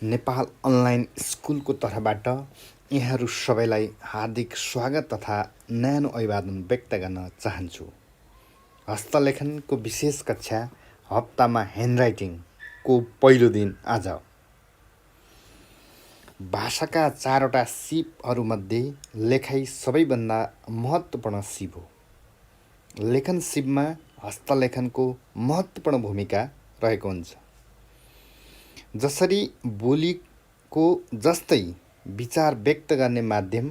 Nepal online स्कुलको तर्फबाट यहाँहरू सबैलाई हार्दिक स्वागत तथा न्यानो अभिवादन व्यक्त गर्न चाहन्छु। हस्तलेखनको विशेष कक्षा हप्तामा ह्यान्डराइटिङको पहिलो दिन आज। भाषाका 4वटा सिपहरूमध्ये लेखाइ सबैभन्दा महत्त्वपूर्ण सिप हो। लेखन सिपमा हस्तलेखनको महत्त्वपूर्ण भूमिका रहेको हुन्छ। जसरी बोलीको जस्तै विचार व्यक्त गर्ने माध्यम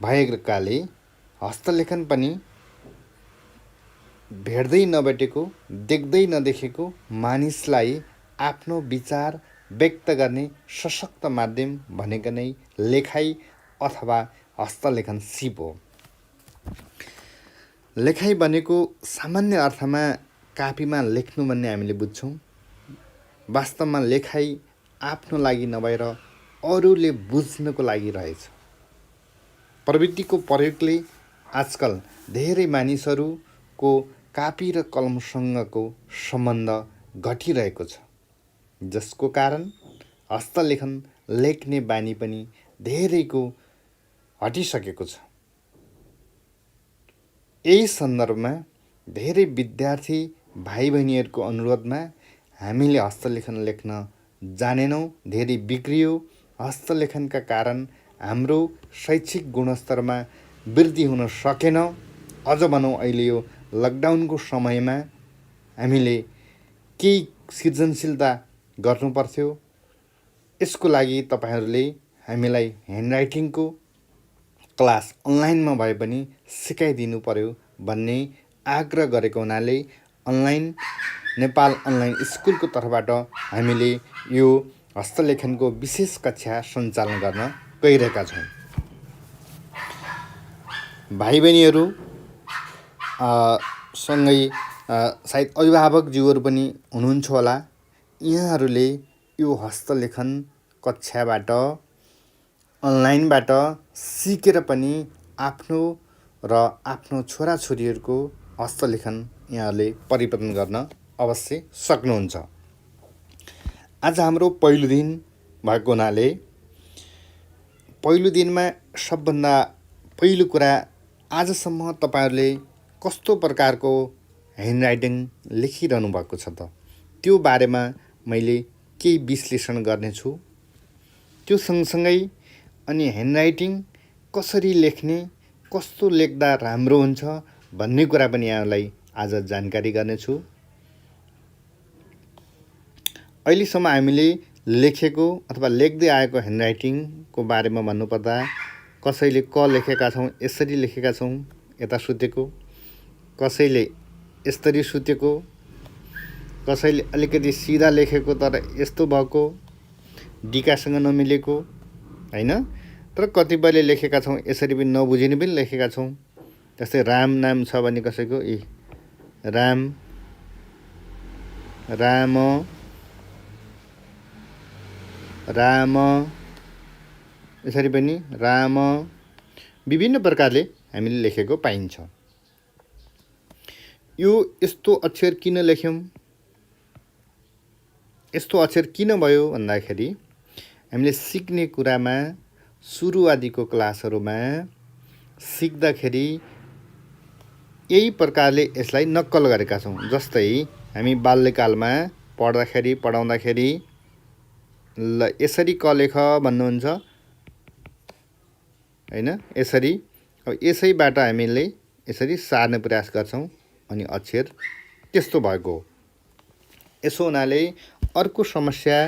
भएकाले हस्तलेखन पनि भेट्दै नभेटेको, देख्दै नदेखेको मानिसलाई आफ्नो विचार व्यक्त गर्ने सशक्त माध्यम भनेको नै लेखाइ अथवा हस्तलेखन सिप हो। लेखाइ भनेको सामान्य अर्थमा कापीमा लेख्नु भन्ने हामीले बुझ्छौँ। वास्तवमा लेखाइ आफ्नो लागि नभएर अरूले बुझ्नको लागि रहेछ। प्रविधिको प्रयोगले आजकल धेरै मानिसहरूको कापी र कलमसँगको सम्बन्ध घटिरहेको छ, जसको कारण हस्तलेखन लेख्ने बानी पनि धेरैको हटिसकेको छ। यही सन्दर्भमा धेरै विद्यार्थी भाइ बहिनीहरूको अनुरोधमा हामीले हस्तलेखन लेख्न जानेनौँ, धेरै बिग्रियो। हस्तलेखनका कारण हाम्रो शैक्षिक गुणस्तरमा वृद्धि हुन सकेन। अझ भनौँ अहिले यो लकडाउनको समयमा हामीले केही सृजनशीलता गर्नुपर्थ्यो। यसको लागि तपाईँहरूले हामीलाई ह्यान्डराइटिङको क्लास अनलाइनमा भए पनि सिकाइदिनु पर्यो भन्ने आग्रह गरेको हुनाले नेपाल अनलाइन स्कुलको तर्फबाट हामीले यो हस्तलेखनको विशेष कक्षा सञ्चालन गर्न गइरहेका छौँ। भाइ बहिनीहरू सँगै सायद अभिभावकज्यूहरू पनि हुनुहुन्छ होला। यहाँहरूले यो हस्तलेखन कक्षाबाट अनलाइनबाट सिकेर पनि आफ्नो र आफ्नो छोराछोरीहरूको हस्तलेखन यहाँहरूले परिवर्तन गर्न अवश्य सक्नुहुन्छ। आज हाम्रो पहिलो दिन भएको हुनाले पहिलो दिनमा सबभन्दा पहिलो कुरा, आजसम्म तपाईँहरूले कस्तो प्रकारको ह्यान्डराइटिङ लेखिरहनु भएको छ त त्यो बारेमा मैले केही विश्लेषण गर्नेछु। त्यो सँगसँगै अनि ह्यान्डराइटिङ कसरी लेख्ने, कस्तो लेख्दा राम्रो हुन्छ भन्ने कुरा पनि यहाँलाई आज जानकारी गर्नेछु। अहिलेसम्म हामीले लेखेको अथवा लेख्दै आएको ह्यान्डराइटिङको बारेमा भन्नुपर्दा कसैले क लेखेका छौँ, यसरी लेखेका छौँ यता सुतेको, कसैले यसरी सुतेको, कसैले अलिकति सिधा लेखेको तर यस्तो भएको, डिकासँग नमिलेको होइन। तर कतिपयले लेखेका छौँ यसरी पनि नबुझिने पनि लेखेका छौँ। जस्तै राम नाम छ भने कसैको राम, राम, राम, यसरी पनि राम, विभिन्न प्रकारले हामीले लेखेको पाइन्छ। यो यस्तो अक्षर किन लेख्यौँ, यस्तो अक्षर किन भयो भन्दाखेरि हामीले सिक्ने कुरामा सुरुवातीको क्लासहरूमा सिक्दाखेरि यही प्रकारले यसलाई नक्कल गरेका छौँ। जस्तै हामी बाल्यकालमा पढाउँदाखेरि ल यसरी क लेख भन्नुहुन्छ होइन, यसरी। अब यसैबाट हामीले यसरी सार्ने प्रयास गर्छौँ अनि अक्षर त्यस्तो भएको हो। यसो हुनाले अर्को समस्या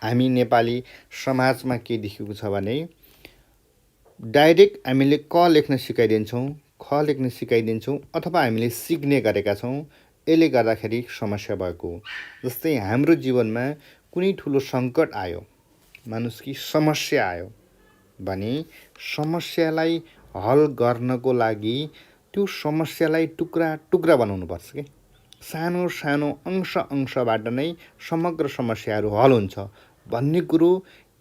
हामी नेपाली समाजमा के देखेको छ भने डाइरेक्ट हामीले क लेख्न सिकाइदिन्छौँ, ख लेख्न सिकाइदिन्छौँ अथवा हामीले सिक्ने गरेका छौँ। यसले गर्दाखेरि समस्या भएको हो। जस्तै हाम्रो जीवनमा कुनै ठुलो सङ्कट आयो, मानुस कि समस्या आयो भने समस्यालाई हल गर्नको लागि त्यो समस्यालाई टुक्रा टुक्रा बनाउनुपर्छ कि सानो सानो अंशबाट नै समग्र समस्याहरू हल हुन्छ भन्ने कुरो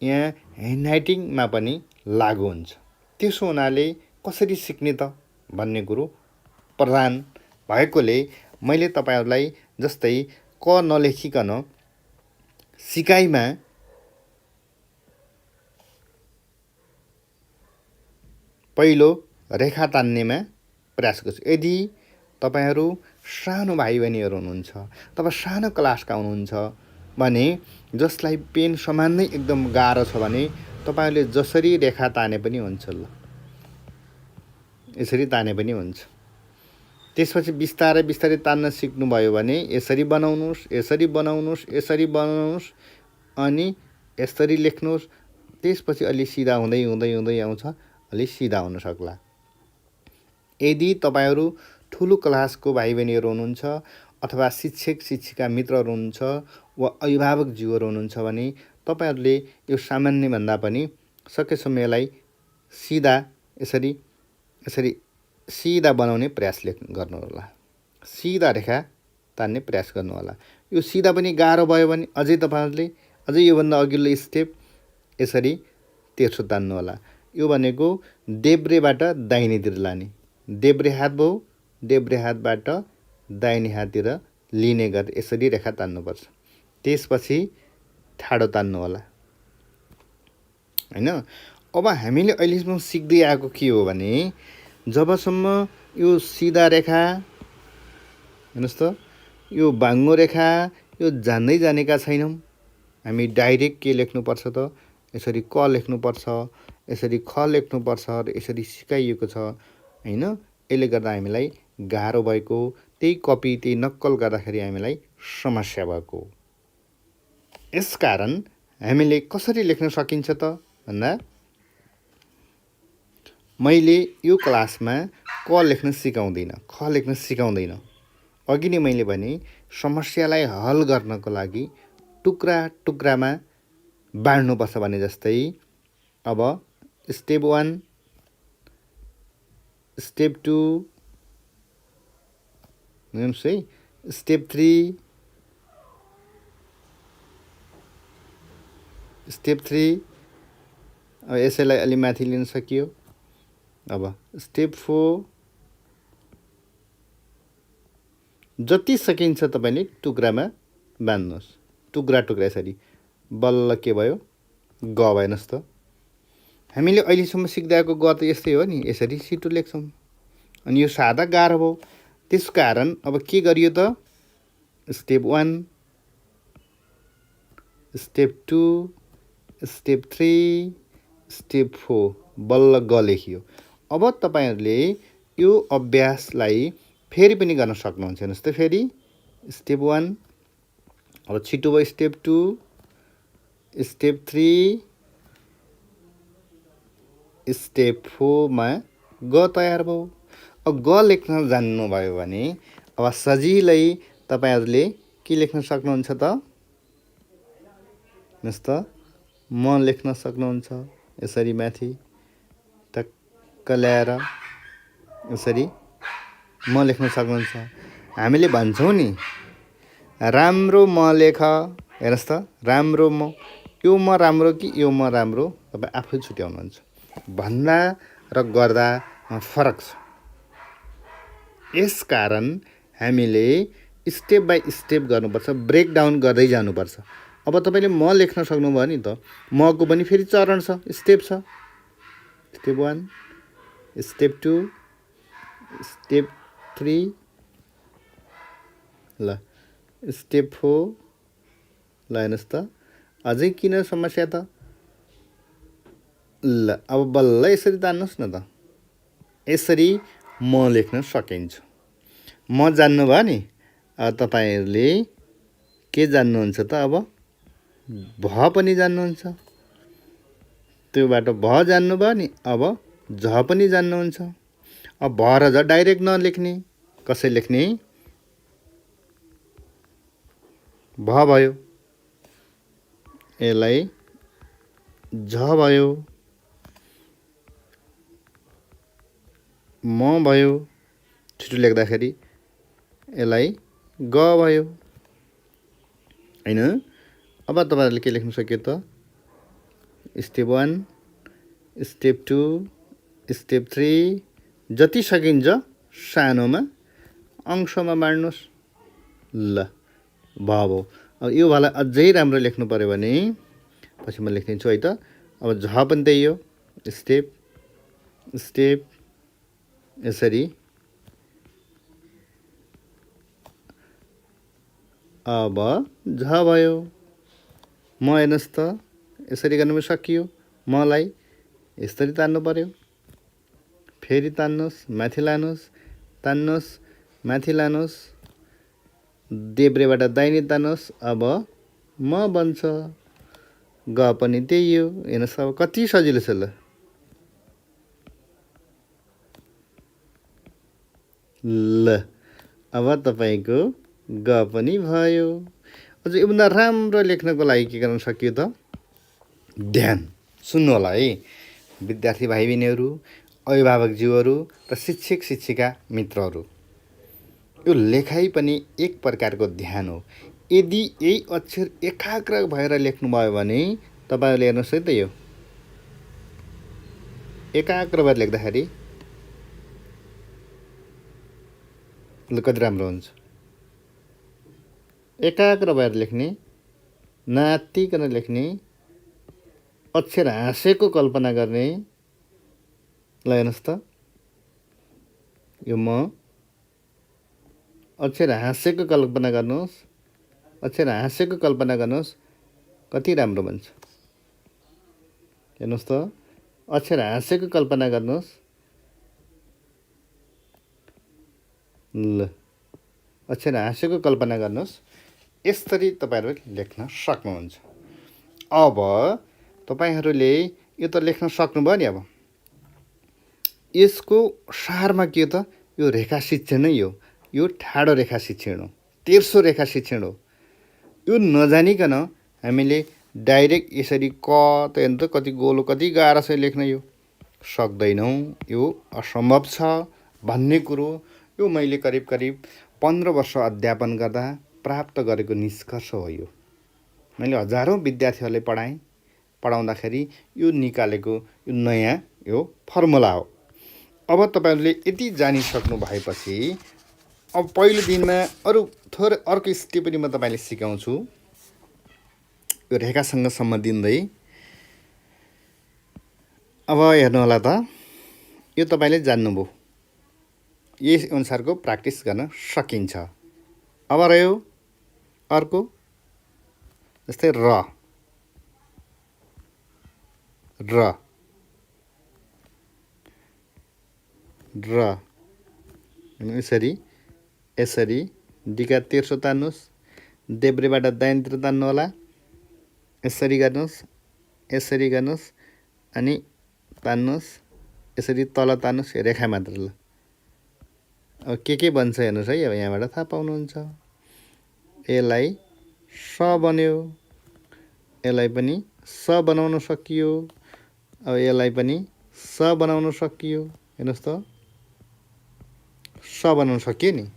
यहाँ ह्यान्डराइटिङमा पनि लागु हुन्छ। त्यसो हुनाले कसरी सिक्ने त भन्ने कुरो प्रधान भएकोले मैले तपाईँहरूलाई जस्तै क नलेखिकन सिकाइमा पहिलो रेखा तान्नेमा प्रयास गर्छु। यदि तपाईहरू सानो भाइ बहिनीहरू हुनुहुन्छ, तपाईँ सानो क्लासका हुनुहुन्छ भने जसलाई पेन समान्नै एकदम गाह्रो छ भने तपाईँहरूले जसरी रेखा ताने पनि हुन्छ, ल यसरी ताने पनि हुन्छ। त्यसपछि बिस्तारै बिस्तारै तान्न सिक्नुभयो भने यसरी बनाउनुहोस्, यसरी बनाउनुहोस्, यसरी बनाउनुहोस्, अनि यसरी लेख्नुहोस्। त्यसपछि अलि सिधा हुँदै हुँदै हुँदै आउँछ, अलि सिधा हुन सक्ला। यदि तपाईँहरू ठुलो क्लासको भाइ बहिनीहरू हुनुहुन्छ अथवा शिक्षक शिक्षिका मित्रहरू हुनुहुन्छ वा अभिभावकज्यूहरू हुनुहुन्छ भने तपाईँहरूले यो सामान्यभन्दा पनि सकेसम्म यसलाई सिधा यसरी यसरी सिधा बनाउने प्रयास गर्नुहोला। सिधा रेखा तान्ने प्रयास गर्नुहोला। यो सिधा पनि गाह्रो भयो भने अझै तपाईँहरूले अझै योभन्दा अघिल्लो स्टेप यसरी तेर्सो तान्नुहोला। यो भनेको देब्रेबाट दाहिनेतिर लाने, देब्रे हात भयो, देब्रे हातबाट दाहिने हाततिर लिने गरी यसरी रेखा तान्नुपर्छ। त्यसपछि ठाडो तान्नु होला, हैन। अब हामीले अहिलेसम्म सिक्दै आएको के हो भने जबसम्म यो सिधा रेखा हेर्नुहोस् त, यो बाङ्गो रेखा यो जान्दै जानेका छैनौँ। हामी डाइरेक्ट के लेख्नुपर्छ त, यसरी क लेख्नुपर्छ, यसरी ख लेख्नुपर्छ र यसरी सिकाइएको छ, हैन। यसले गर्दा हामीलाई गाह्रो भएको, त्यही कपी त्यही नक्कल गर्दाखेरि हामीलाई समस्या भएको। यसकारण हामीले कसरी लेख्न सकिन्छ त भन्दा मैले यो क्लासमा क लेख्न सिकाउँदिनँ, ख लेख्न सिकाउँदैन। अघि नै मैले भने समस्यालाई हल गर्नको लागि टुक्रा टुक्रामा बाँड्नुपर्छ भने जस्तै अब स्टेप 1, स्टेप 2, हेर्नुहोस् है, स्टेप 3, स्टेप 3, अब यसैलाई अलि माथि लिन सकियो। अब स्टेप 4, जति सकिन्छ तपाईँले टुक्रामा बाँध्नुहोस्, टुक्रा टुक्रा यसरी। बल्ल के भयो, ग भएनस् त। हामीले अहिलेसम्म सिक्दै आएको ग त यस्तै हो नि, यसरी सिटो लेख्छौँ। अनि यो सादा गाह्रो भयो। त्यस कारण अब के गरियो त, स्टेप 1, स्टेप 2, स्टेप 3, स्टेप 4, बल्ल ग लेखियो। अब तपाईँहरूले यो अभ्यासलाई फेरि पनि गर्न सक्नुहुन्छ। हेर्नुहोस् त, फेरि स्टेप 1, अब छिटो भयो स्टेप 2, स्टेप 3, स्टेप 4 मा ग तयार भयो। अब ग लेख्न जान्नुभयो भने अब सजिलै तपाईँहरूले के लेख्न सक्नुहुन्छ त, हेर्नुहोस् त, म लेख्न सक्नुहुन्छ। यसरी माथि टक्क ल्याएर यसरी म लेख्न सक्नुहुन्छ। हामीले भन्छौँ नि, राम्रो म लेख। हेर्नुहोस् त, राम्रो म, यो म राम्रो कि यो म राम्रो, तपाईँ आफै छुट्याउनुहुन्छ। भन्दा र गर्दा फरक छ। यसकारण हामीले स्टेप बाई स्टेप गर्नुपर्छ, ब्रेकडाउन गर्दै जानुपर्छ। अब तपाईँले म लेख्न सक्नुभयो नि त, मको पनि फेरि चरण छ, स्टेप छ। स्टेप 1, स्टेप 2, स्टेप 3, ल स्टेप 4, ल हेर्नुहोस् त, अझै किन समस्या त, ल अब बल्ल यसरी तान्नुहोस् न त। यसरी म लेख्न सकिन्छ। म जान्नुभयो नि, अब तपाईँहरूले के जान्नुहुन्छ त, अब भ पनि जान्नुहुन्छ। त्योबाट भ जान्नुभयो नि, अब झ पनि जान्नुहुन्छ। अब भ र झ डाइरेक्ट नलेख्ने, कसरी लेख्ने, भ भयो, यसलाई झ भयो, म भयो, छिटो लेख्दाखेरि यसलाई ग भयो, हैन। अब तपाईँहरूले के लेख्न सक्यो त, स्टेप 1, स्टेप 2, स्टेप 3, जति सकिन्छ सानोमा अंशमा बाँड्नुहोस्। ल भयो। अब यो भाला अझै राम्रो लेख्नु पऱ्यो भने पछि म लेख्दिन्छु है त। अब झ पनि त्यही हो, स्टेप स्टेप यसरी। अब झ भयो। म हेर्नुहोस् त यसरी गर्नु पनि सकियो। मलाई यसरी तान्नु पऱ्यो, फेरि तान्नुहोस्, माथि लानुहोस्, तान्नुहोस्, माथि लानुहोस्, देब्रेबाट दाहिने तान्नुहोस्। अब म बन्छ। ग पनि त्यही हो। हेर्नुहोस् अब कति सजिलो छ। ल अब तपाईँको ग पनि भयो। अझ योभन्दा राम्रो लेख्नको लागि के गर्न सकियो त? ध्यान सुन्नु होला है विद्यार्थी भाइ बहिनीहरू, अभिभावकज्यूहरू र शिक्षक शिक्षिका मित्रहरू। यो लेखाइ पनि एक प्रकारको ध्यान हो। यदि यही अक्षर एकाग्र भएर लेख्नुभयो भने तपाईँहरूले हेर्नुहोस् है त, यो एकाग्र भएर लेख्दाखेरि कति राम्रो हुन्छ। एकाग्र भएर लेख्ने, नातिकन लेख्ने, अक्षर हाँसेको कल्पना गर्ने। ल हेर्नुहोस् त, यो म अक्षर हाँसेको कल्पना गर्नुहोस्, अक्षर हाँसेको कल्पना गर्नुहोस्, कति राम्रो बन्छ। हेर्नुहोस् त, अक्षर हाँसेको कल्पना गर्नुहोस्। ल अक्षर हाँसेको कल्पना गर्नुहोस्। यसरी तपाईँहरू लेख्न सक्नुहुन्छ। अब तपाईँहरूले यो त लेख्न सक्नुभयो नि। अब यसको सारमा के हो त? यो रेखा शिक्षण नै हो। यो ठाडो रेखा शिक्षण हो, तेर्सो रेखा शिक्षण हो। यो नजानिकन हामीले डाइरेक्ट यसरी क त हेर्नु त कति गोलो, कति गाह्रो छ लेख्न। यो सक्दैनौँ, यो असम्भव छ भन्ने कुरो यो मैले करिब करिब 15 वर्ष अध्यापन गर्दा प्राप्त गरेको निष्कर्ष हो। यो मैले हजारौँ विद्यार्थीहरूलाई पढाउँदाखेरि यो निकालेको यो नयाँ यो फर्मुला हो। अब तपाईँहरूले यति जानिसक्नु भएपछि अब पहिलो दिनमा थोरै अर्को स्टेप पनि म तपाईँले सिकाउँछु। यो रेखासँग सम्बन्धिँदै अब हेर्नु होला त, यो तपाईँले जान्नुभयो, यस अनुसारको प्र्याक्टिस गर्न सकिन्छ। अब रह्यो अर्को, जस्तै र यसरी यसरी डिका तेर्सो तान्नुहोस्, देब्रेबाट दाहिनेतिर तान्नु होला। यसरी गर्नुहोस्, यसरी गर्नुहोस्, अनि तान्नुहोस्, यसरी तल तान्नुहोस्, रेखा मात्र। ल अब के बन्छ हेर्नुहोस् है। अब यहाँबाट थाहा पाउनुहुन्छ। यसलाई स बन्यो, यसलाई पनि स बनाउन सकियो। अब यसलाई पनि स बनाउन सकियो। हेर्नुहोस् त, स बनाउन सकियो नि।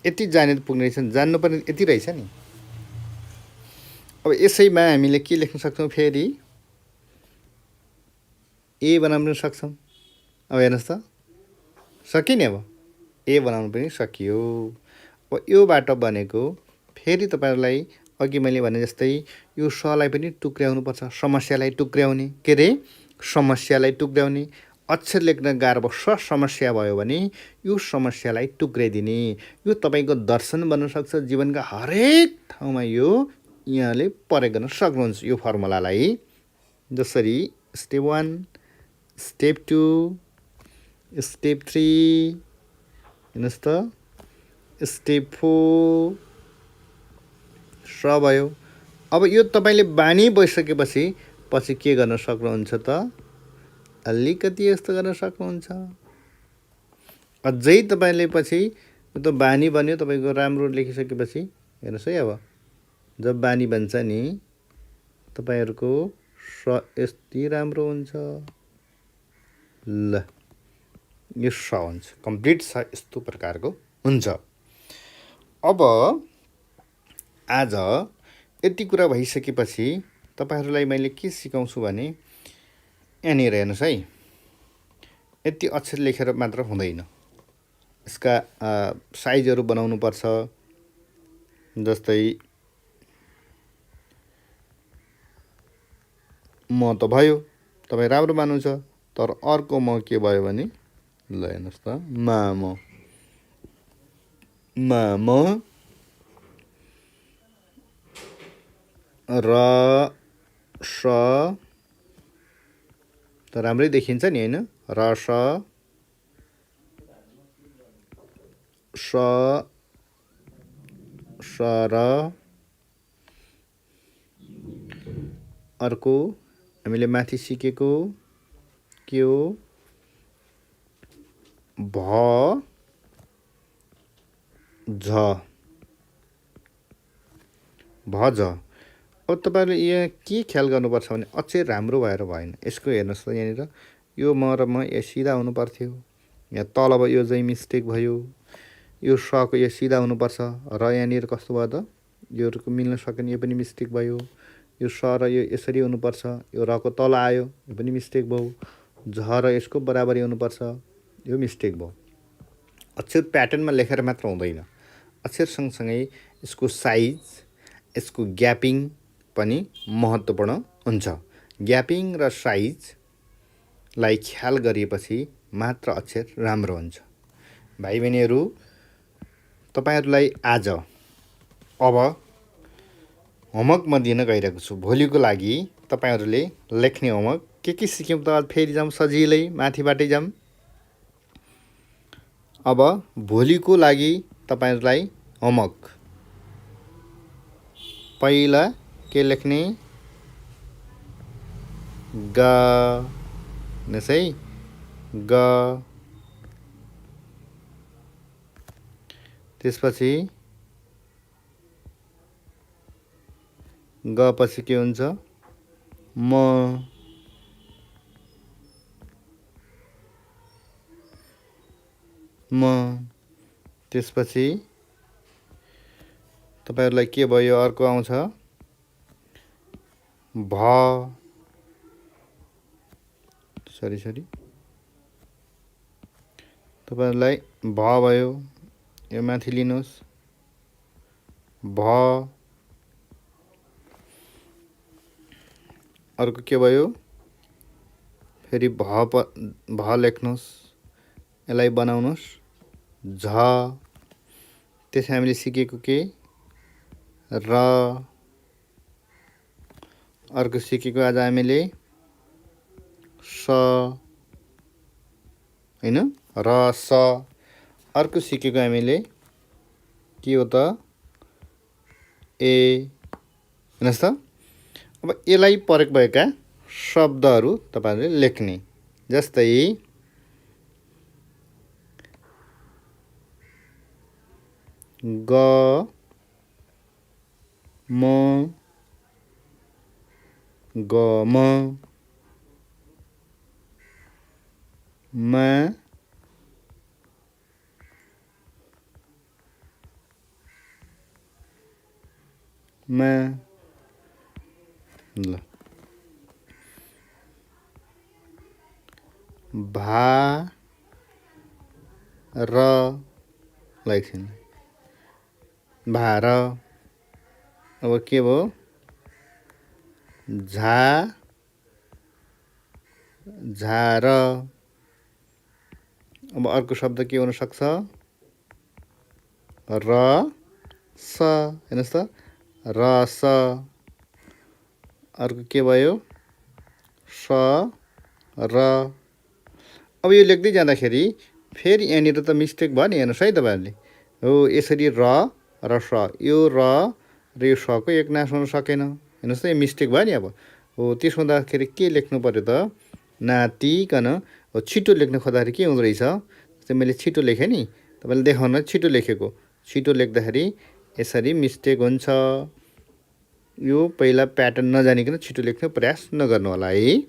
यति जाने पुग्ने रहेछ, जान्नुपर्ने यति रहेछ नि। अब यसैमा हामीले के लेख्न सक्छौँ? फेरि ए बनाउन पनि सक्छौँ। अब हेर्नुहोस् त, सकियो नि। अब ए बनाउनु पनि सकियो। अब योबाट बनेको फेरि तपाईँहरूलाई अघि मैले भने जस्तै यो सलाई पनि टुक्र्याउनुपर्छ। समस्यालाई टुक्र्याउने, के अरे समस्यालाई टुक्र्याउने। अक्षर लेख्न गाह्रो भयो, समस्या भयो भने यो समस्यालाई टुक्र्याइदिने। यो तपाईँको दर्शन बन्न सक्छ। जीवनका हरेक ठाउँमा यो यहाँले प्रयोग गर्न सक्नुहुन्छ यो फर्मुलालाई। जसरी स्टेप 1, स्टेप 2, स्टेप 3, हेर्नुहोस् त, स्टेप 4 स भयो। अब यो तपाईँले बानी भइसकेपछि पछि के गर्न सक्नुहुन्छ त? अलिकति यस्तो गर्न सक्नुहुन्छ। अझै तपाईँले पछि यो त बानी बन्यो तपाईँको, राम्रो लेखिसकेपछि हेर्नुहोस् है। अब जब बानी बन्छ नि तपाईँहरूको स यति राम्रो हुन्छ। ल यो स हुन्छ, कम्प्लिट स यस्तो प्रकारको हुन्छ। अब आज यति कुरा भइसकेपछि तपाईँहरूलाई मैले के सिकाउँछु भने यहाँनिर हेर्नुहोस् है। यति अक्षर लेखेर मात्र हुँदैन, यसका साइजहरू बनाउनु पर्छ। जस्तै म त भयो, तपाईँ राम्रो मान्नुहुन्छ। तर अर्को म के भयो भने ल हेर्नुहोस् त, माम र स त राम्रै देखिन्छ नि होइन, र स र अर्को हामीले माथि सिकेको के हो, भ झ। अब तपाईँले यहाँ के ख्याल गर्नुपर्छ भने अक्षर राम्रो भएर भएन। यसको हेर्नुहोस् त, यहाँनिर यो म र म यो सिधा हुनु पर्थ्यो, यहाँ तल अब यो चाहिँ मिस्टेक भयो, यो सको यो सिधा हुनुपर्छ, र यहाँनिर कस्तो भयो त, यो मिल्न सकेन, यो पनि मिस्टेक भयो। यो स र यो यसरी हुनुपर्छ, यो रको तल आयो, यो पनि मिस्टेक भयो। झ र यसको बराबरी हुनुपर्छ, यो मिस्टेक भयो। अक्षर प्याटर्नमा लेखेर मात्र हुँदैन, अक्षर सँगसँगै यसको साइज, यसको ग्यापिङ पनि महत्त्वपूर्ण हुन्छ। ग्यापिङ र साइजलाई ख्याल गरिएपछि मात्र अक्षर राम्रो हुन्छ। भाइ बहिनीहरू, तपाईँहरूलाई आज अब होमवर्क म दिन गइरहेको छु। भोलिको लागि तपाईँहरूले लेख्ने होमवर्क के सिक्यौँ त, फेरि जाउँ सजिलै माथिबाटै जाउँ। अब भोलिको लागि तपाईँहरूलाई होमवर्क, पहिला के लेख्ने, ग है, ग, त्यसपछि ग पछि के हुन्छ, म, त्यसपछि तपाईहरुलाई के भयो, अर्को आउँछ भ, सरी तपाईहरुलाई भ भयो, यो माथि लिनुहोस्, भ, अर्को के भयो, फेरि भ लेख्नुहोस्, यसलाई बनाउनुहोस् झ, त्यसै हामीले सिकेको के, र, अर्को सिकेको आज हामीले स हैन, र स, अर्को सिकेको हामीले के हो त, ए, हेर्नुहोस् त। अब यसलाई प्रयोग भएका शब्दहरू तपाईहरुले लेख्ने, जस्तै ग, म, गम, मा, ल, भा, र, लेख्छन्, भार। अब के भयो, झा, झार। अब अर्को शब्द के हुन सक्छ, र, स, हेर्नुहोस् त, रस। अर्को के भयो, स, र। अब यो लेख्दै जाँदाखेरि फेरि यहाँनिर त मिस्टेक भयो नि, हेर्नुहोस् है तपाईहरुले, हो यसरी र स, यो र यो सको एकनाश हुन सकेन, हेर्नुहोस् त, यो मिस्टेक भयो नि। अब हो त्यसो हुँदाखेरि के लेख्नु पर्यो त, नातिकन। हो छिटो लेख्नु खोज्दाखेरि के हुँदो रहेछ, चाहिँ मैले छिटो लेखेँ नि, तपाईँले देखाउन छिटो लेखेको, छिटो लेख्दाखेरि यसरी मिस्टेक हुन्छ। यो पहिला प्याटर्न नजानिकन छिटो लेख्ने प्रयास नगर्नु होला है।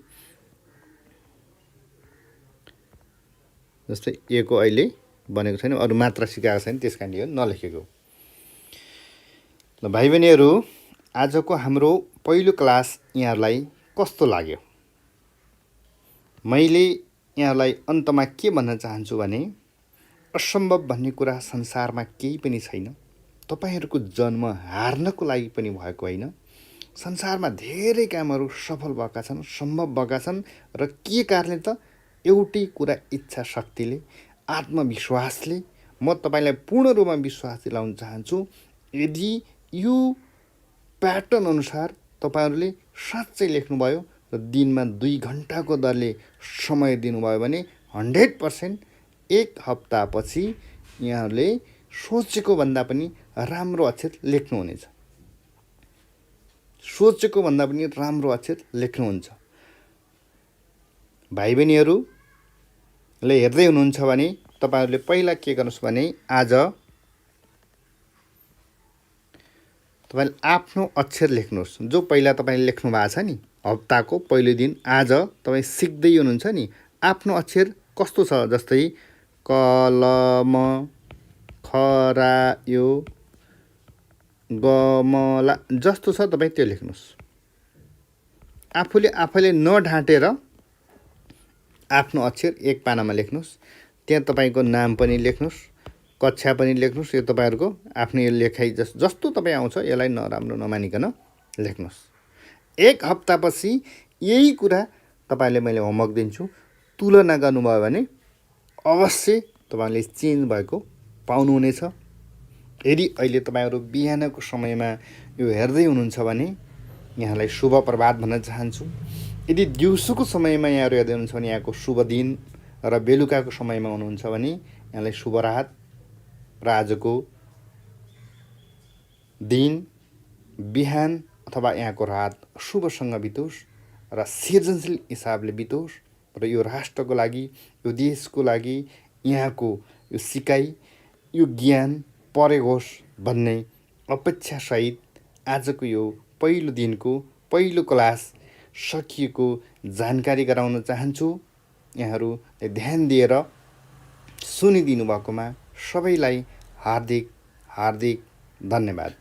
जस्तै ए को अहिले बनेको छैन, अरू मात्रा सिकाएको छैन, त्यस कारण यो नलेखेको। ल भाइ बहिनीहरू, आजको हाम्रो पहिलो क्लास यहाँहरूलाई कस्तो लाग्यो? मैले यहाँलाई अन्तमा के भन्न चाहन्छु भने, असम्भव भन्ने कुरा संसारमा केही पनि छैन। तपाईहरुको जन्म हार्नको लागि पनि भएको होइन, संसारमा धेरै कामहरू सफल भएका छन्, सम्भव भएका छन् र के कारणले त एउटै कुरा इच्छा शक्तिले, आत्मविश्वासले। म तपाईँलाई पूर्ण रूपमा विश्वास दिलाउन चाहन्छु, यदि यो प्याटर्न अनुसार तपाईँहरूले साँच्चै लेख्नुभयो र दिनमा 2 घन्टाको दरले समय दिनुभयो भने 100% 1 हप्तापछि यहाँहरूले सोचेको भन्दा पनि राम्रो अक्षर लेख्नुहुनेछ। सोचेको भन्दा पनि राम्रो अक्षर लेख्नुहुन्छ। भाइ बहिनीहरूले हेर्दै हुनुहुन्छ भने तपाईँहरूले पहिला के गर्नुहोस् भने आज तपाईँले आफ्नो अक्षर लेख्नुहोस्। जो पहिला तपाईँले लेख्नु भएको छ नि, हप्ताको पहिलो दिन आज तपाईँ सिक्दै हुनुहुन्छ नि, आफ्नो अक्षर कस्तो छ, जस्तै कलम, खरायो, गमला जस्तो छ तपाईँ त्यो लेख्नुहोस्। आफैले नढाँटेर आफ्नो अक्षर एक पानामा लेख्नुहोस्। त्यहाँ तपाईँको नाम पनि लेख्नुहोस्, कक्षा पनि लेख्नुहोस्। यो तपाईँहरूको आफ्नो यो लेखाइ जस्तो तपाईँ आउँछ यसलाई नराम्रो नमानिकन लेख्नुहोस्। 1 हप्तापछि यही कुरा तपाईँले मैले होमवर्क दिन्छु, तुलना गर्नुभयो भने अवश्य तपाईँले चेन्ज भएको पाउनुहुनेछ। यदि अहिले तपाईँहरू बिहानको समयमा यो हेर्दै हुनुहुन्छ भने यहाँलाई शुभ प्रभात भन्न चाहन्छु। यदि दिउँसोको समयमा यहाँहरू हेर्दै हुनुहुन्छ भने यहाँको शुभ दिन, र बेलुकाको समयमा हुनुहुन्छ भने यहाँलाई शुभ रात, र आजको दिन, बिहान अथवा यहाँको रात शुभसँग बितोस् र सृजनशील हिसाबले बितोस् र यो राष्ट्रको लागि, यो देशको लागि यहाँको यो सिकाइ, यो ज्ञान परेको होस् भन्ने अपेक्षासहित आजको यो पहिलो दिनको पहिलो क्लास सकिएको जानकारी गराउन चाहन्छु। यहाँहरूले ध्यान दिएर सुनिदिनु भएकोमा सबैलाई हार्दिक धन्यवाद।